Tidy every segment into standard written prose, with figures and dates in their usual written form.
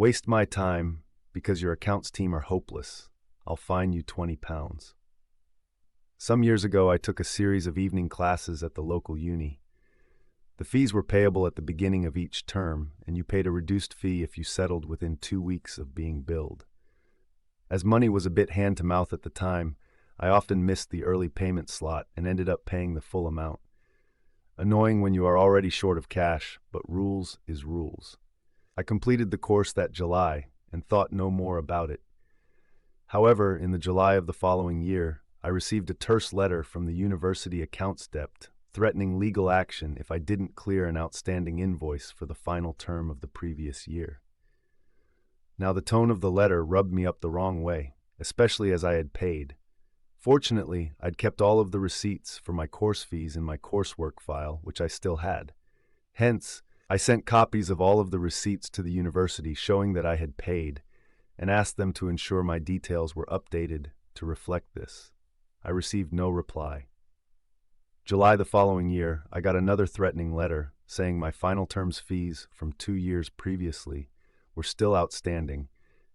Waste my time because your accounts team are hopeless. I'll fine you £20. Some years ago, I took a series of evening classes at the local uni. The fees were payable at the beginning of each term, and you paid a reduced fee if you settled within 2 weeks of being billed. As money was a bit hand-to-mouth at the time, I often missed the early payment slot and ended up paying the full amount. Annoying when you are already short of cash, but rules is rules. I completed the course that July and thought no more about it. However, in the July of the following year, I received a terse letter from the university accounts dept threatening legal action if I didn't clear an outstanding invoice for the final term of the previous year. Now, the tone of the letter rubbed me up the wrong way, especially as I had paid. Fortunately, I'd kept all of the receipts for my course fees in my coursework file, which I still had. Hence, I sent copies of all of the receipts to the university showing that I had paid, and asked them to ensure my details were updated to reflect this. I received no reply. July the following year, I got another threatening letter saying my final term's fees from 2 years previously were still outstanding,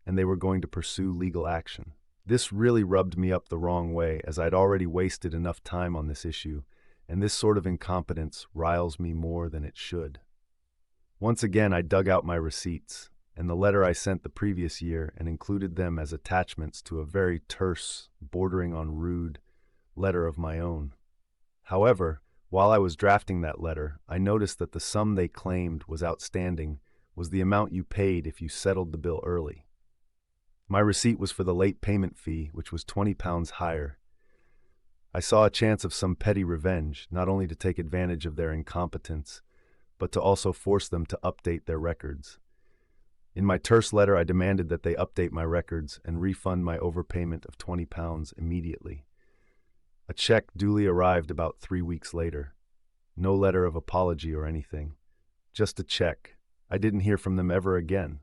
and they were going to pursue legal action. This really rubbed me up the wrong way, as I'd already wasted enough time on this issue, and this sort of incompetence riles me more than it should. Once again, I dug out my receipts and the letter I sent the previous year and included them as attachments to a very terse, bordering on rude, letter of my own. However, while I was drafting that letter, I noticed that the sum they claimed was outstanding was the amount you paid if you settled the bill early. My receipt was for the late payment fee, which was £20 higher. I saw a chance of some petty revenge, not only to take advantage of their incompetence, but to also force them to update their records. In my terse letter, I demanded that they update my records and refund my overpayment of £20 immediately. A check duly arrived about 3 weeks later. No letter of apology or anything. Just a check. I didn't hear from them ever again.